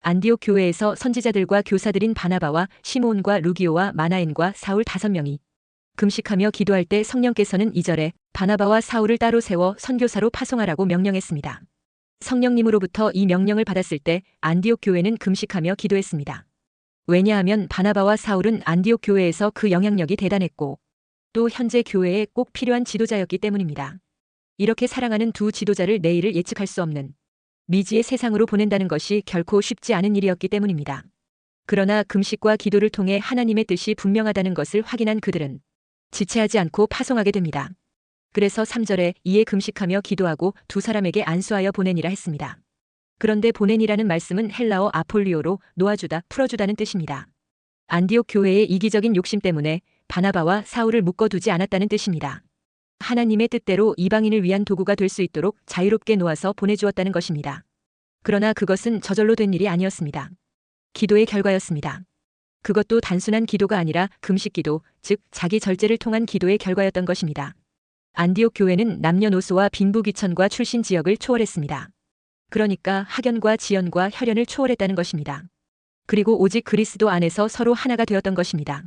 안디옥 교회에서 선지자들과 교사들인 바나바와 시므온과 루기오와 마나엔과 사울 5명이 금식하며 기도할 때 성령께서는 2절에 바나바와 사울을 따로 세워 선교사로 파송하라고 명령했습니다. 성령님으로부터 이 명령을 받았을 때 안디옥 교회는 금식하며 기도했습니다. 왜냐하면 바나바와 사울은 안디옥 교회에서 그 영향력이 대단했고 또 현재 교회에 꼭 필요한 지도자였기 때문입니다. 이렇게 사랑하는 두 지도자를 내일을 예측할 수 없는 미지의 세상으로 보낸다는 것이 결코 쉽지 않은 일이었기 때문입니다. 그러나 금식과 기도를 통해 하나님의 뜻이 분명하다는 것을 확인한 그들은 지체하지 않고 파송하게 됩니다. 그래서 3절에 이에 금식하며 기도하고 두 사람에게 안수하여 보내니라 했습니다. 그런데 보내니라는 말씀은 헬라어 아폴리오로 놓아주다, 풀어주다는 뜻입니다. 안디옥 교회의 이기적인 욕심 때문에 바나바와 사울을 묶어두지 않았다는 뜻입니다. 하나님의 뜻대로 이방인을 위한 도구가 될 수 있도록 자유롭게 놓아서 보내주었다는 것입니다. 그러나 그것은 저절로 된 일이 아니었습니다. 기도의 결과였습니다. 그것도 단순한 기도가 아니라 금식기도, 즉 자기 절제를 통한 기도의 결과였던 것입니다. 안디옥 교회는 남녀노소와 빈부귀천과 출신 지역을 초월했습니다. 그러니까 학연과 지연과 혈연을 초월했다는 것입니다. 그리고 오직 그리스도 안에서 서로 하나가 되었던 것입니다.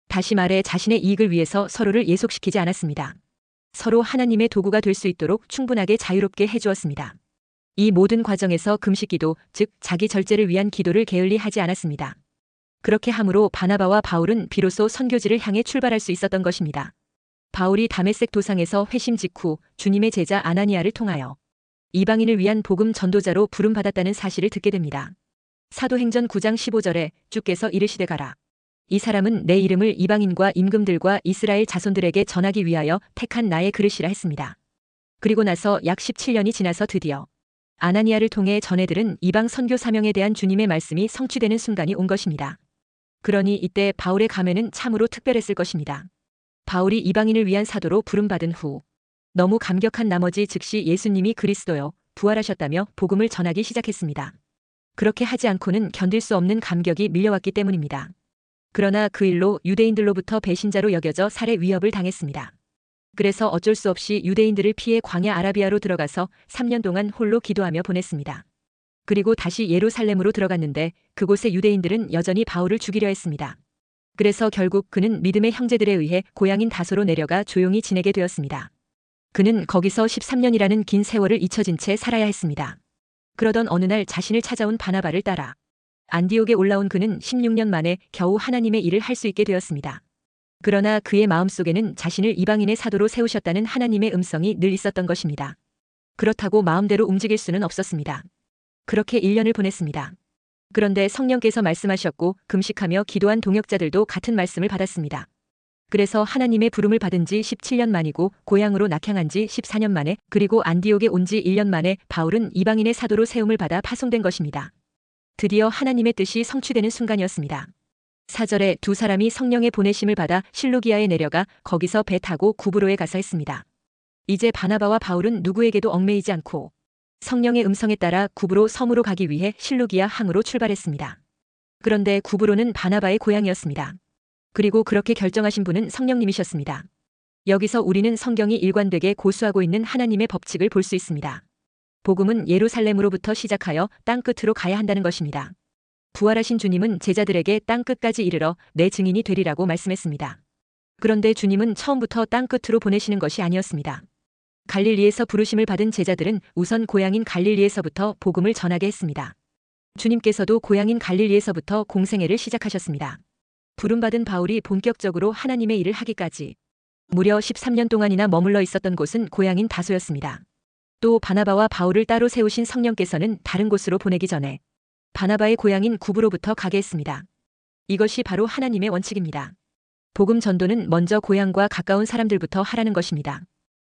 다시 말해 자신의 이익을 위해서 서로를 예속시키지 않았습니다. 서로 하나님의 도구가 될 수 있도록 충분하게 자유롭게 해주었습니다. 이 모든 과정에서 금식기도, 즉 자기 절제를 위한 기도를 게을리 하지 않았습니다. 그렇게 함으로 바나바와 바울은 비로소 선교지를 향해 출발할 수 있었던 것입니다. 바울이 다메섹 도상에서 회심 직후 주님의 제자 아나니아를 통하여 이방인을 위한 복음 전도자로 부름받았다는 사실을 듣게 됩니다. 사도행전 9장 15절에 주께서 이르시되 가라. 이 사람은 내 이름을 이방인과 임금들과 이스라엘 자손들에게 전하기 위하여 택한 나의 그릇이라 했습니다. 그리고 나서 약 17년이 지나서 드디어 아나니아를 통해 전해들은 이방 선교 사명에 대한 주님의 말씀이 성취되는 순간이 온 것입니다. 그러니 이때 바울의 감회는 참으로 특별했을 것입니다. 바울이 이방인을 위한 사도로 부름받은 후 너무 감격한 나머지 즉시 예수님이 그리스도여 부활하셨다며 복음을 전하기 시작했습니다. 그렇게 하지 않고는 견딜 수 없는 감격이 밀려왔기 때문입니다. 그러나 그 일로 유대인들로부터 배신자로 여겨져 살해 위협을 당했습니다. 그래서 어쩔 수 없이 유대인들을 피해 광야 아라비아로 들어가서 3년 동안 홀로 기도하며 보냈습니다. 그리고 다시 예루살렘으로 들어갔는데 그곳의 유대인들은 여전히 바울을 죽이려 했습니다. 그래서 결국 그는 믿음의 형제들에 의해 고향인 다소로 내려가 조용히 지내게 되었습니다. 그는 거기서 13년이라는 긴 세월을 잊혀진 채 살아야 했습니다. 그러던 어느 날 자신을 찾아온 바나바를 따라 안디옥에 올라온 그는 16년 만에 겨우 하나님의 일을 할 수 있게 되었습니다. 그러나 그의 마음속에는 자신을 이방인의 사도로 세우셨다는 하나님의 음성이 늘 있었던 것입니다. 그렇다고 마음대로 움직일 수는 없었습니다. 그렇게 1년을 보냈습니다. 그런데 성령께서 말씀하셨고 금식하며 기도한 동역자들도 같은 말씀을 받았습니다. 그래서 하나님의 부름을 받은 지 17년 만이고 고향으로 낙향한 지 14년 만에 그리고 안디옥에 온 지 1년 만에 바울은 이방인의 사도로 세움을 받아 파송된 것입니다. 드디어 하나님의 뜻이 성취되는 순간이었습니다. 4절에 두 사람이 성령의 보내심을 받아 실루기아에 내려가 거기서 배 타고 구브로에 가서 했습니다. 이제 바나바와 바울은 누구에게도 얽매이지 않고 성령의 음성에 따라 구브로 섬으로 가기 위해 실루기아 항으로 출발했습니다. 그런데 구브로는 바나바의 고향이었습니다. 그리고 그렇게 결정하신 분은 성령님이셨습니다. 여기서 우리는 성경이 일관되게 고수하고 있는 하나님의 법칙을 볼 수 있습니다. 복음은 예루살렘으로부터 시작하여 땅 끝으로 가야 한다는 것입니다. 부활하신 주님은 제자들에게 땅 끝까지 이르러 내 증인이 되리라고 말씀했습니다. 그런데 주님은 처음부터 땅 끝으로 보내시는 것이 아니었습니다. 갈릴리에서 부르심을 받은 제자들은 우선 고향인 갈릴리에서부터 복음을 전하게 했습니다. 주님께서도 고향인 갈릴리에서부터 공생애를 시작하셨습니다. 부름받은 바울이 본격적으로 하나님의 일을 하기까지 무려 13년 동안이나 머물러 있었던 곳은 고향인 다소였습니다. 또 바나바와 바울을 따로 세우신 성령께서는 다른 곳으로 보내기 전에 바나바의 고향인 구브로부터 가게 했습니다. 이것이 바로 하나님의 원칙입니다. 복음 전도는 먼저 고향과 가까운 사람들부터 하라는 것입니다.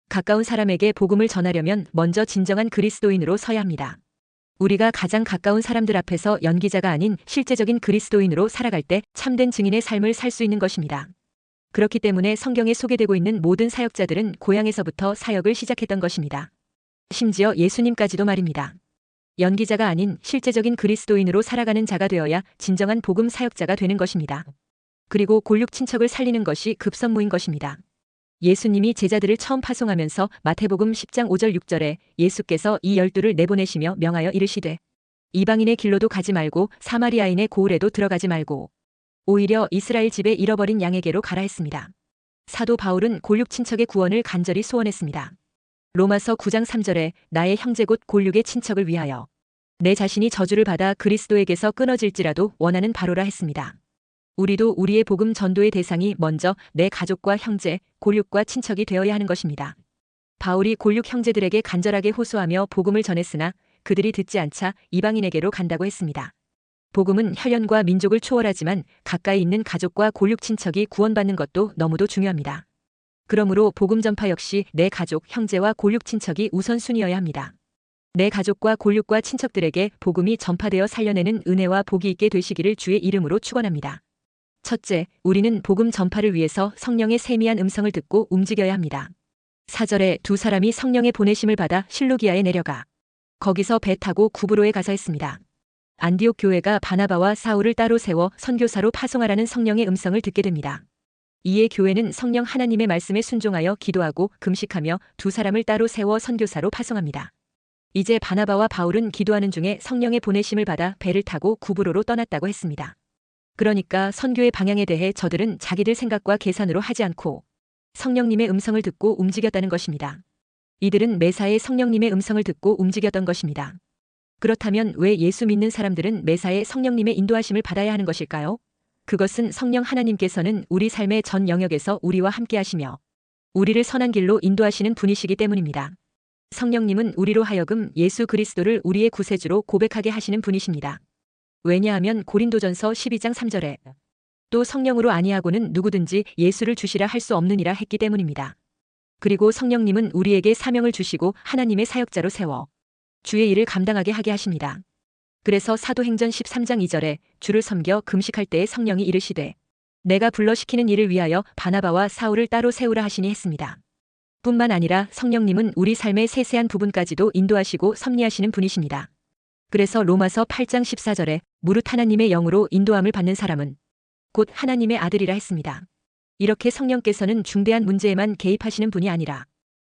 가까운 사람에게 복음을 전하려면 먼저 진정한 그리스도인으로 서야 합니다. 우리가 가장 가까운 사람들 앞에서 연기자가 아닌 실제적인 그리스도인으로 살아갈 때 참된 증인의 삶을 살 수 있는 것입니다. 그렇기 때문에 성경에 소개되고 있는 모든 사역자들은 고향에서부터 사역을 시작했던 것입니다. 심지어 예수님까지도 말입니다. 연기자가 아닌 실제적인 그리스도인으로 살아가는 자가 되어야 진정한 복음 사역자가 되는 것입니다. 그리고 골육 친척을 살리는 것이 급선무인 것입니다. 예수님이 제자들을 처음 파송하면서 마태복음 10장 5절 6절에 예수께서 이 12를 내보내시며 명하여 이르시되 이방인의 길로도 가지 말고 사마리아인의 고을에도 들어가지 말고 오히려 이스라엘 집에 잃어버린 양에게로 가라 했습니다. 사도 바울은 골육 친척의 구원을 간절히 소원했습니다. 로마서 9장 3절에 나의 형제 곧 골육의 친척을 위하여 내 자신이 저주를 받아 그리스도에게서 끊어질지라도 원하는 바로라 했습니다. 우리도 우리의 복음 전도의 대상이 먼저 내 가족과 형제, 골육과 친척이 되어야 하는 것입니다. 바울이 골육 형제들에게 간절하게 호소하며 복음을 전했으나 그들이 듣지 않자 이방인에게로 간다고 했습니다. 복음은 혈연과 민족을 초월하지만 가까이 있는 가족과 골육 친척이 구원받는 것도 너무도 중요합니다. 그러므로 복음 전파 역시 내 가족, 형제와 골육 친척이 우선순위여야 합니다. 내 가족과 골육과 친척들에게 복음이 전파되어 살려내는 은혜와 복이 있게 되시기를 주의 이름으로 축원합니다. 첫째, 우리는 복음 전파를 위해서 성령의 세미한 음성을 듣고 움직여야 합니다. 4절에 두 사람이 성령의 보내심을 받아 실루기아에 내려가 거기서 배 타고 구브로에 가서 했습니다. 안디옥 교회가 바나바와 사울을 따로 세워 선교사로 파송하라는 성령의 음성을 듣게 됩니다. 이에 교회는 성령 하나님의 말씀에 순종하여 기도하고 금식하며 두 사람을 따로 세워 선교사로 파송합니다. 이제 바나바와 바울은 기도하는 중에 성령의 보내심을 받아 배를 타고 구브로로 떠났다고 했습니다. 그러니까 선교의 방향에 대해 저들은 자기들 생각과 계산으로 하지 않고 성령님의 음성을 듣고 움직였다는 것입니다. 이들은 매사에 성령님의 음성을 듣고 움직였던 것입니다. 그렇다면 왜 예수 믿는 사람들은 매사에 성령님의 인도하심을 받아야 하는 것일까요? 그것은 성령 하나님께서는 우리 삶의 전 영역에서 우리와 함께 하시며 우리를 선한 길로 인도하시는 분이시기 때문입니다. 성령님은 우리로 하여금 예수 그리스도를 우리의 구세주로 고백하게 하시는 분이십니다. 왜냐하면 고린도전서 12장 3절에 또 성령으로 아니하고는 누구든지 예수를 주시라 할 수 없느니라 했기 때문입니다. 그리고 성령님은 우리에게 사명을 주시고 하나님의 사역자로 세워 주의 일을 감당하게 하게 하십니다. 그래서 사도행전 13장 2절에 주를 섬겨 금식할 때에 성령이 이르시되 내가 불러 시키는 일을 위하여 바나바와 사울을 따로 세우라 하시니 했습니다. 뿐만 아니라 성령님은 우리 삶의 세세한 부분까지도 인도하시고 섭리하시는 분이십니다. 그래서 로마서 8장 14절에 무릇 하나님의 영으로 인도함을 받는 사람은 곧 하나님의 아들이라 했습니다. 이렇게 성령께서는 중대한 문제에만 개입하시는 분이 아니라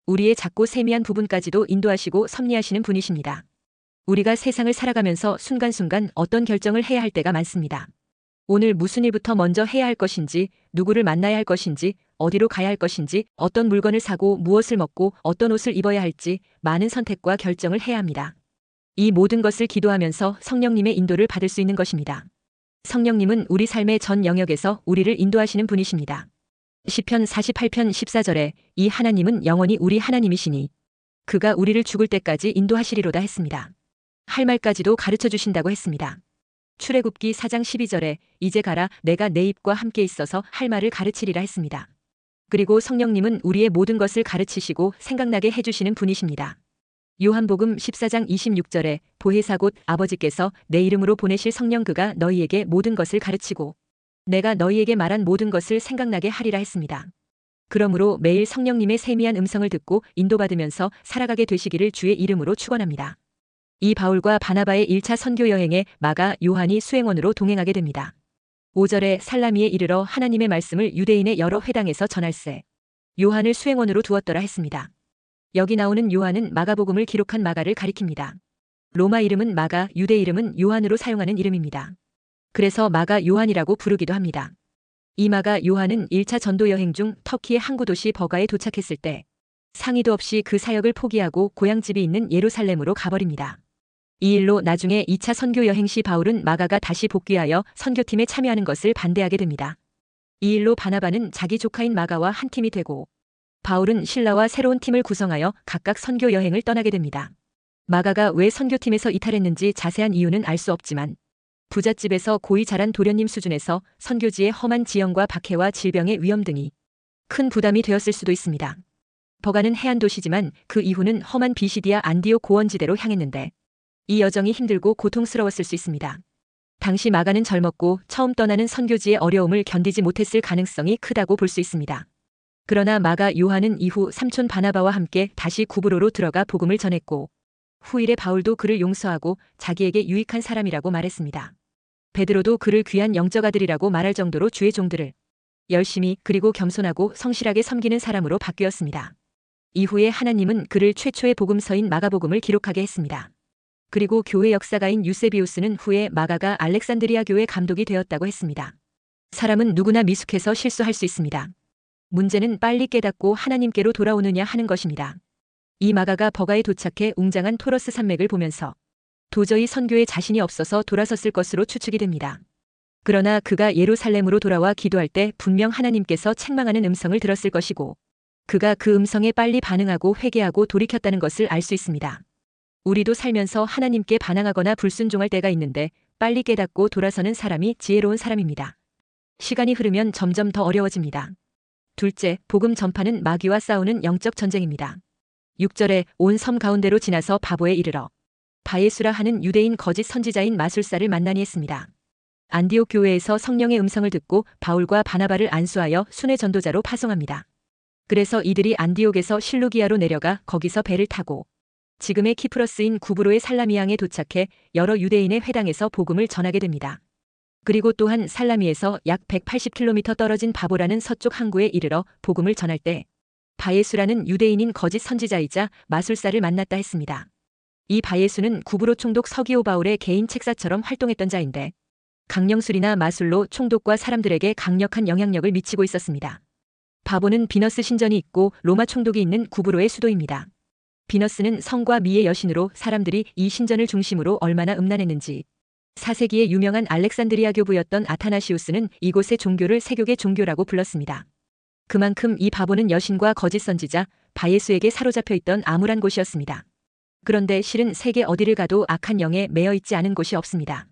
우리의 작고 세미한 부분까지도 인도하시고 섭리하시는 분이십니다. 우리가 세상을 살아가면서 순간순간 어떤 결정을 해야 할 때가 많습니다. 오늘 무슨 일부터 먼저 해야 할 것인지, 누구를 만나야 할 것인지, 어디로 가야 할 것인지, 어떤 물건을 사고 무엇을 먹고 어떤 옷을 입어야 할지 많은 선택과 결정을 해야 합니다. 이 모든 것을 기도하면서 성령님의 인도를 받을 수 있는 것입니다. 성령님은 우리 삶의 전 영역에서 우리를 인도하시는 분이십니다. 시편 48편 14절에 이 하나님은 영원히 우리 하나님이시니 그가 우리를 죽을 때까지 인도하시리로다 했습니다. 할 말까지도 가르쳐 주신다고 했습니다. 출애굽기 4장 12절에 이제 가라 내가 내 입과 함께 있어서 할 말을 가르치리라 했습니다. 그리고 성령님은 우리의 모든 것을 가르치시고 생각나게 해주시는 분이십니다. 요한복음 14장 26절에 보혜사 곧 아버지께서 내 이름으로 보내실 성령 그가 너희에게 모든 것을 가르치고 내가 너희에게 말한 모든 것을 생각나게 하리라 했습니다. 그러므로 매일 성령님의 세미한 음성을 듣고 인도받으면서 살아가게 되시기를 주의 이름으로 축원합니다. 이 바울과 바나바의 1차 선교 여행에 마가, 요한이 수행원으로 동행하게 됩니다. 5절에 살라미에 이르러 하나님의 말씀을 유대인의 여러 회당에서 전할세 요한을 수행원으로 두었더라 했습니다. 여기 나오는 요한은 마가복음을 기록한 마가를 가리킵니다. 로마 이름은 마가, 유대 이름은 요한으로 사용하는 이름입니다. 그래서 마가 요한이라고 부르기도 합니다. 이 마가 요한은 1차 전도 여행 중 터키의 항구 도시 버가에 도착했을 때 상의도 없이 그 사역을 포기하고 고향집이 있는 예루살렘으로 가버립니다. 이 일로 나중에 2차 선교 여행 시 바울은 마가가 다시 복귀하여 선교팀에 참여하는 것을 반대하게 됩니다. 이 일로 바나바는 자기 조카인 마가와 한 팀이 되고 바울은 신라와 새로운 팀을 구성하여 각각 선교 여행을 떠나게 됩니다. 마가가 왜 선교팀에서 이탈했는지 자세한 이유는 알 수 없지만 부잣집에서 고이 자란 도련님 수준에서 선교지의 험한 지형과 박해와 질병의 위험 등이 큰 부담이 되었을 수도 있습니다. 버가는 해안 도시지만 그 이후는 험한 비시디아 안디옥 고원지대로 향했는데 이 여정이 힘들고 고통스러웠을 수 있습니다. 당시 마가는 젊었고 처음 떠나는 선교지의 어려움을 견디지 못했을 가능성이 크다고 볼 수 있습니다. 그러나 마가 요한은 이후 삼촌 바나바와 함께 다시 구브로로 들어가 복음을 전했고 후일에 바울도 그를 용서하고 자기에게 유익한 사람이라고 말했습니다. 베드로도 그를 귀한 영적 아들이라고 말할 정도로 주의 종들을 열심히 그리고 겸손하고 성실하게 섬기는 사람으로 바뀌었습니다. 이후에 하나님은 그를 최초의 복음서인 마가복음을 기록하게 했습니다. 그리고 교회 역사가인 유세비우스는 후에 마가가 알렉산드리아 교회 감독이 되었다고 했습니다. 사람은 누구나 미숙해서 실수할 수 있습니다. 문제는 빨리 깨닫고 하나님께로 돌아오느냐 하는 것입니다. 이 마가가 버가에 도착해 웅장한 토러스 산맥을 보면서 도저히 선교에 자신이 없어서 돌아섰을 것으로 추측이 됩니다. 그러나 그가 예루살렘으로 돌아와 기도할 때 분명 하나님께서 책망하는 음성을 들었을 것이고 그가 그 음성에 빨리 반응하고 회개하고 돌이켰다는 것을 알 수 있습니다. 우리도 살면서 하나님께 반항하거나 불순종할 때가 있는데 빨리 깨닫고 돌아서는 사람이 지혜로운 사람입니다. 시간이 흐르면 점점 더 어려워집니다. 둘째, 복음 전파는 마귀와 싸우는 영적 전쟁입니다. 6절에 온 섬 가운데로 지나서 바보에 이르러 바예수라 하는 유대인 거짓 선지자인 마술사를 만나니 했습니다. 안디옥 교회에서 성령의 음성을 듣고 바울과 바나바를 안수하여 순회 전도자로 파송합니다. 그래서 이들이 안디옥에서 실루기아로 내려가 거기서 배를 타고 지금의 키프러스인 구브로의 살라미항에 도착해 여러 유대인의 회당에서 복음을 전하게 됩니다. 그리고 또한 살라미에서 약 180km 떨어진 바보라는 서쪽 항구에 이르러 복음을 전할 때 바예수라는 유대인인 거짓 선지자이자 마술사를 만났다 했습니다. 이 바예수는 구브로 총독 서기오 바울의 개인 책사처럼 활동했던 자인데 강령술이나 마술로 총독과 사람들에게 강력한 영향력을 미치고 있었습니다. 바보는 비너스 신전이 있고 로마 총독이 있는 구브로의 수도입니다. 비너스는 성과 미의 여신으로 사람들이 이 신전을 중심으로 얼마나 음란했는지 4세기의 유명한 알렉산드리아 교부였던 아타나시우스는 이곳의 종교를 세교계 종교라고 불렀습니다. 그만큼 이 바보는 여신과 거짓 선지자 바예수에게 사로잡혀 있던 암울한 곳이었습니다. 그런데 실은 세계 어디를 가도 악한 영에 매여 있지 않은 곳이 없습니다.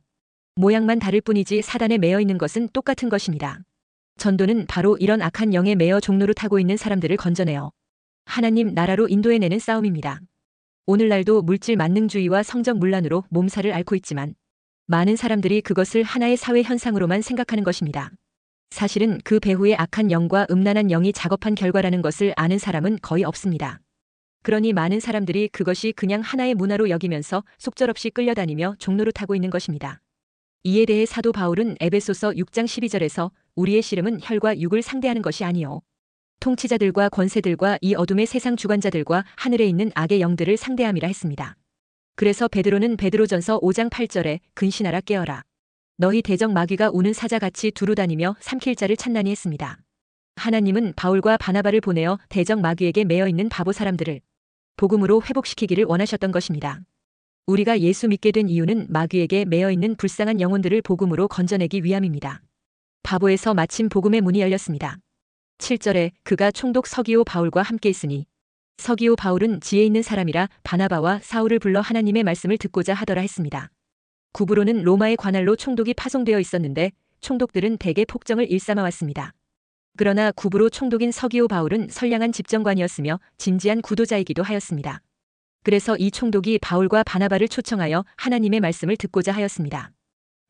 모양만 다를 뿐이지 사단에 매여 있는 것은 똑같은 것입니다. 전도는 바로 이런 악한 영에 매여 종로를 타고 있는 사람들을 건져내어 하나님 나라로 인도해내는 싸움입니다. 오늘날도 물질 만능주의와 성적 문란으로 몸살을 앓고 있지만 많은 사람들이 그것을 하나의 사회 현상으로만 생각하는 것입니다. 사실은 그 배후에 악한 영과 음란한 영이 작업한 결과라는 것을 아는 사람은 거의 없습니다. 그러니 많은 사람들이 그것이 그냥 하나의 문화로 여기면서 속절없이 끌려다니며 종로를 타고 있는 것입니다. 이에 대해 사도 바울은 에베소서 6장 12절에서 우리의 씨름은 혈과 육을 상대하는 것이 아니요 통치자들과 권세들과 이 어둠의 세상 주관자들과 하늘에 있는 악의 영들을 상대함이라 했습니다. 그래서 베드로는 베드로전서 5장 8절에 근신하라 깨어라. 너희 대적 마귀가 우는 사자같이 두루 다니며 삼킬 자를 찾나니 했습니다. 하나님은 바울과 바나바를 보내어 대적 마귀에게 매여 있는 바보 사람들을 복음으로 회복시키기를 원하셨던 것입니다. 우리가 예수 믿게 된 이유는 마귀에게 매여 있는 불쌍한 영혼들을 복음으로 건져내기 위함입니다. 바보에서 마침 복음의 문이 열렸습니다. 7절에 그가 총독 서기오 바울과 함께 있으니 서기오 바울은 지혜 있는 사람이라 바나바와 사울을 불러 하나님의 말씀을 듣고자 하더라 했습니다. 구브로는 로마의 관할로 총독이 파송되어 있었는데 총독들은 대개 폭정을 일삼아 왔습니다. 그러나 구브로 총독인 서기오 바울은 선량한 집정관이었으며 진지한 구도자이기도 하였습니다. 그래서 이 총독이 바울과 바나바를 초청하여 하나님의 말씀을 듣고자 하였습니다.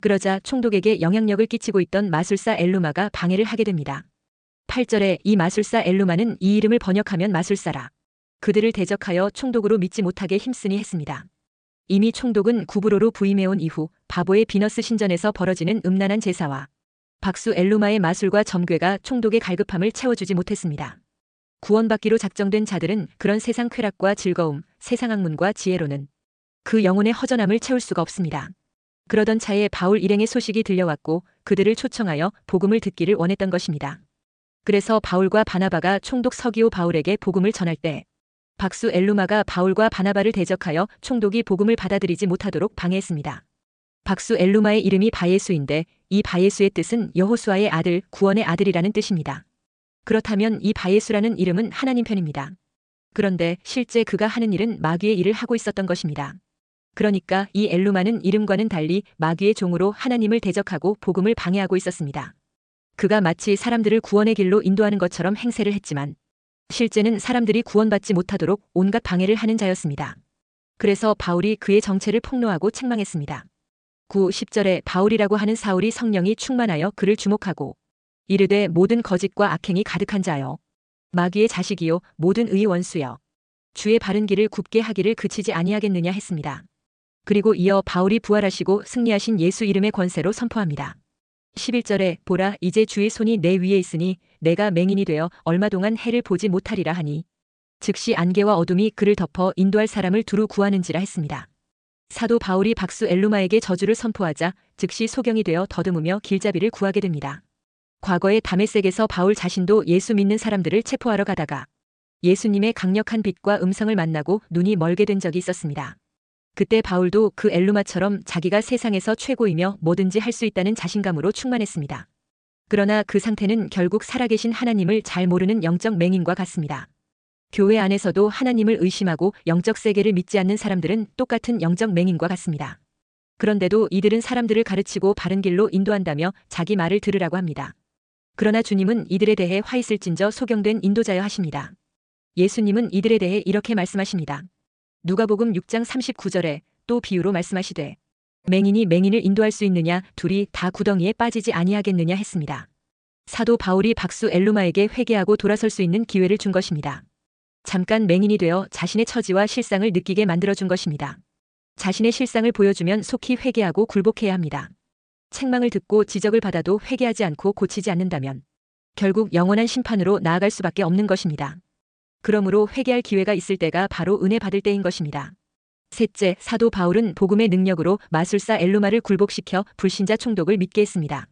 그러자 총독에게 영향력을 끼치고 있던 마술사 엘루마가 방해를 하게 됩니다. 8절에 이 마술사 엘루마는 이 이름을 번역하면 마술사라. 그들을 대적하여 총독으로 믿지 못하게 힘쓰니 했습니다. 이미 총독은 구브로로 부임해온 이후 바보의 비너스 신전에서 벌어지는 음란한 제사와 박수 엘루마의 마술과 점괘가 총독의 갈급함을 채워주지 못했습니다. 구원받기로 작정된 자들은 그런 세상 쾌락과 즐거움, 세상 학문과 지혜로는 그 영혼의 허전함을 채울 수가 없습니다. 그러던 차에 바울 일행의 소식이 들려왔고 그들을 초청하여 복음을 듣기를 원했던 것입니다. 그래서 바울과 바나바가 총독 서기오 바울에게 복음을 전할 때 박수 엘루마가 바울과 바나바를 대적하여 총독이 복음을 받아들이지 못하도록 방해했습니다. 박수 엘루마의 이름이 바예수인데 이 바예수의 뜻은 여호수아의 아들, 구원의 아들이라는 뜻입니다. 그렇다면 이 바예수라는 이름은 하나님 편입니다. 그런데 실제 그가 하는 일은 마귀의 일을 하고 있었던 것입니다. 그러니까 이 엘루마는 이름과는 달리 마귀의 종으로 하나님을 대적하고 복음을 방해하고 있었습니다. 그가 마치 사람들을 구원의 길로 인도하는 것처럼 행세를 했지만 실제는 사람들이 구원받지 못하도록 온갖 방해를 하는 자였습니다. 그래서 바울이 그의 정체를 폭로하고 책망했습니다. 9, 10절에 바울이라고 하는 사울이 성령이 충만하여 그를 주목하고 이르되 모든 거짓과 악행이 가득한 자여 마귀의 자식이요 모든 의의 원수여 주의 바른 길을 굽게 하기를 그치지 아니하겠느냐 했습니다. 그리고 이어 바울이 부활하시고 승리하신 예수 이름의 권세로 선포합니다. 11절에 보라 이제 주의 손이 내 위에 있으니 내가 맹인이 되어 얼마 동안 해를 보지 못하리라 하니 즉시 안개와 어둠이 그를 덮어 인도할 사람을 두루 구하는지라 했습니다. 사도 바울이 박수 엘루마에게 저주를 선포하자 즉시 소경이 되어 더듬으며 길잡이를 구하게 됩니다. 과거에 다메섹에서 바울 자신도 예수 믿는 사람들을 체포하러 가다가 예수님의 강력한 빛과 음성을 만나고 눈이 멀게 된 적이 있었습니다. 그때 바울도 그 엘루마처럼 자기가 세상에서 최고이며 뭐든지 할 수 있다는 자신감으로 충만했습니다. 그러나 그 상태는 결국 살아계신 하나님을 잘 모르는 영적 맹인과 같습니다. 교회 안에서도 하나님을 의심하고 영적 세계를 믿지 않는 사람들은 똑같은 영적 맹인과 같습니다. 그런데도 이들은 사람들을 가르치고 바른 길로 인도한다며 자기 말을 들으라고 합니다. 그러나 주님은 이들에 대해 화 있을진저 소경된 인도자여 하십니다. 예수님은 이들에 대해 이렇게 말씀하십니다. 누가복음 6장 39절에 또 비유로 말씀하시되 맹인이 맹인을 인도할 수 있느냐 둘이 다 구덩이에 빠지지 아니하겠느냐 했습니다. 사도 바울이 박수 엘루마에게 회개하고 돌아설 수 있는 기회를 준 것입니다. 잠깐 맹인이 되어 자신의 처지와 실상을 느끼게 만들어준 것입니다. 자신의 실상을 보여주면 속히 회개하고 굴복해야 합니다. 책망을 듣고 지적을 받아도 회개하지 않고 고치지 않는다면 결국 영원한 심판으로 나아갈 수밖에 없는 것입니다. 그러므로 회개할 기회가 있을 때가 바로 은혜 받을 때인 것입니다. 셋째, 사도 바울은 복음의 능력으로 마술사 엘루마를 굴복시켜 불신자 총독을 믿게 했습니다.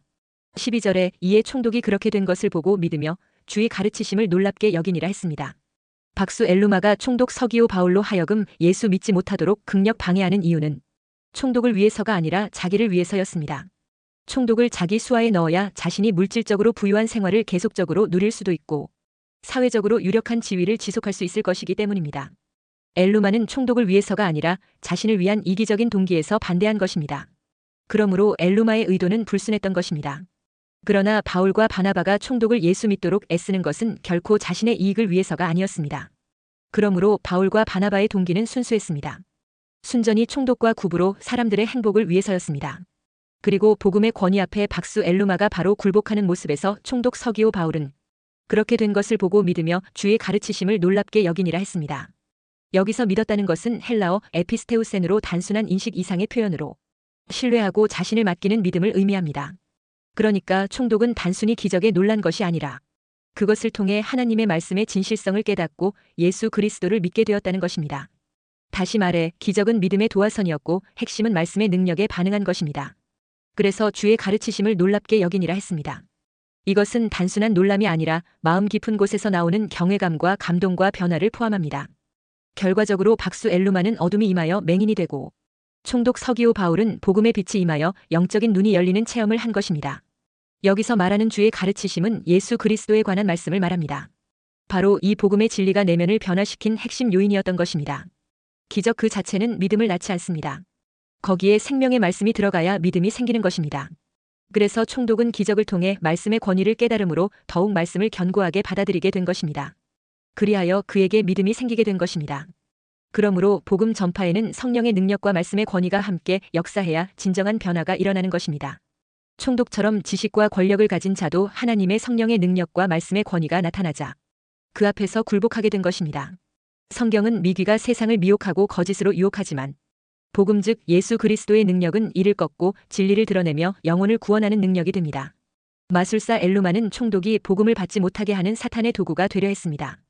12절에 이에 총독이 그렇게 된 것을 보고 믿으며 주의 가르치심을 놀랍게 여기니라 했습니다. 박수 엘루마가 총독 서기오 바울로 하여금 예수 믿지 못하도록 극력 방해하는 이유는 총독을 위해서가 아니라 자기를 위해서였습니다. 총독을 자기 수하에 넣어야 자신이 물질적으로 부유한 생활을 계속적으로 누릴 수도 있고 사회적으로 유력한 지위를 지속할 수 있을 것이기 때문입니다. 엘루마는 총독을 위해서가 아니라 자신을 위한 이기적인 동기에서 반대한 것입니다. 그러므로 엘루마의 의도는 불순했던 것입니다. 그러나 바울과 바나바가 총독을 예수 믿도록 애쓰는 것은 결코 자신의 이익을 위해서가 아니었습니다. 그러므로 바울과 바나바의 동기는 순수했습니다. 순전히 총독과 구부로 사람들의 행복을 위해서였습니다. 그리고 복음의 권위 앞에 박수 엘루마가 바로 굴복하는 모습에서 총독 서기오 바울은 그렇게 된 것을 보고 믿으며 주의 가르치심을 놀랍게 여기니라 했습니다. 여기서 믿었다는 것은 헬라어 에피스테우센으로 단순한 인식 이상의 표현으로 신뢰하고 자신을 맡기는 믿음을 의미합니다. 그러니까 총독은 단순히 기적에 놀란 것이 아니라 그것을 통해 하나님의 말씀의 진실성을 깨닫고 예수 그리스도를 믿게 되었다는 것입니다. 다시 말해 기적은 믿음의 도화선이었고 핵심은 말씀의 능력에 반응한 것입니다. 그래서 주의 가르치심을 놀랍게 여기니라 했습니다. 이것은 단순한 놀람이 아니라 마음 깊은 곳에서 나오는 경외감과 감동과 변화를 포함합니다. 결과적으로 박수 엘루마는 어둠이 임하여 맹인이 되고 총독 서기오 바울은 복음의 빛이 임하여 영적인 눈이 열리는 체험을 한 것입니다. 여기서 말하는 주의 가르치심은 예수 그리스도에 관한 말씀을 말합니다. 바로 이 복음의 진리가 내면을 변화시킨 핵심 요인이었던 것입니다. 기적 그 자체는 믿음을 낳지 않습니다. 거기에 생명의 말씀이 들어가야 믿음이 생기는 것입니다. 그래서 총독은 기적을 통해 말씀의 권위를 깨달음으로 더욱 말씀을 견고하게 받아들이게 된 것입니다. 그리하여 그에게 믿음이 생기게 된 것입니다. 그러므로 복음 전파에는 성령의 능력과 말씀의 권위가 함께 역사해야 진정한 변화가 일어나는 것입니다. 총독처럼 지식과 권력을 가진 자도 하나님의 성령의 능력과 말씀의 권위가 나타나자 그 앞에서 굴복하게 된 것입니다. 성경은 미귀가 세상을 미혹하고 거짓으로 유혹하지만 복음 즉 예수 그리스도의 능력은 이를 꺾고 진리를 드러내며 영혼을 구원하는 능력이 됩니다. 마술사 엘루마는 총독이 복음을 받지 못하게 하는 사탄의 도구가 되려 했습니다.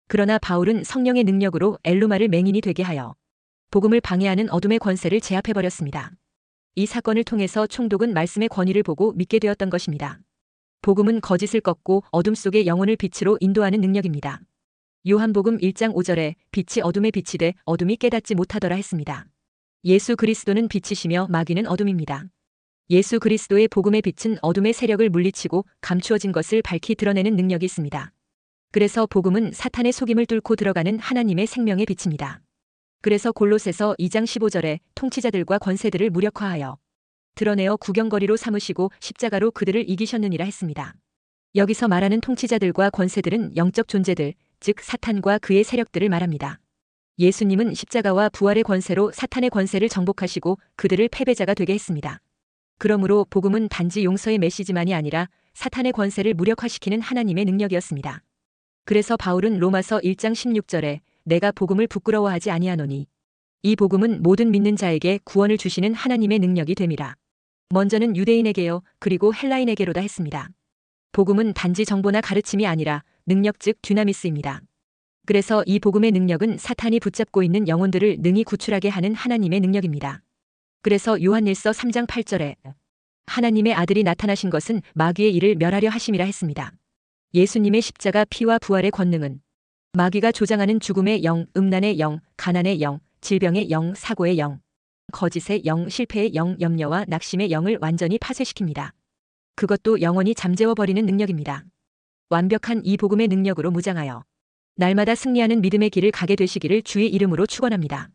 그러나 바울은 성령의 능력으로 엘루마를 맹인이 되게 하여 복음을 방해하는 어둠의 권세를 제압해버렸습니다. 이 사건을 통해서 총독은 말씀의 권위를 보고 믿게 되었던 것입니다. 복음은 거짓을 꺾고 어둠 속의 영혼을 빛으로 인도하는 능력입니다. 요한복음 1장 5절에 빛이 어둠에 빛이 돼 어둠이 깨닫지 못하더라 했습니다. 예수 그리스도는 빛이시며 마귀는 어둠입니다. 예수 그리스도의 복음의 빛은 어둠의 세력을 물리치고 감추어진 것을 밝히 드러내는 능력이 있습니다. 그래서 복음은 사탄의 속임을 뚫고 들어가는 하나님의 생명의 빛입니다. 그래서 골로새서 2장 15절에 통치자들과 권세들을 무력화하여 드러내어 구경거리로 삼으시고 십자가로 그들을 이기셨느니라 했습니다. 여기서 말하는 통치자들과 권세들은 영적 존재들, 즉 사탄과 그의 세력들을 말합니다. 예수님은 십자가와 부활의 권세로 사탄의 권세를 정복하시고 그들을 패배자가 되게 했습니다. 그러므로 복음은 단지 용서의 메시지만이 아니라 사탄의 권세를 무력화시키는 하나님의 능력이었습니다. 그래서 바울은 로마서 1장 16절에 내가 복음을 부끄러워하지 아니하노니 이 복음은 모든 믿는 자에게 구원을 주시는 하나님의 능력이 됨이라. 먼저는 유대인에게요 그리고 헬라인에게로다 했습니다. 복음은 단지 정보나 가르침이 아니라 능력 즉 듀나미스입니다. 그래서 이 복음의 능력은 사탄이 붙잡고 있는 영혼들을 능히 구출하게 하는 하나님의 능력입니다. 그래서 요한일서 3장 8절에 하나님의 아들이 나타나신 것은 마귀의 일을 멸하려 하심이라 했습니다. 예수님의 십자가 피와 부활의 권능은 마귀가 조장하는 죽음의 영, 음란의 영, 가난의 영, 질병의 영, 사고의 영, 거짓의 영, 실패의 영, 염려와 낙심의 영을 완전히 파쇄시킵니다. 그것도 영원히 잠재워 버리는 능력입니다. 완벽한 이 복음의 능력으로 무장하여 날마다 승리하는 믿음의 길을 가게 되시기를 주의 이름으로 축원합니다.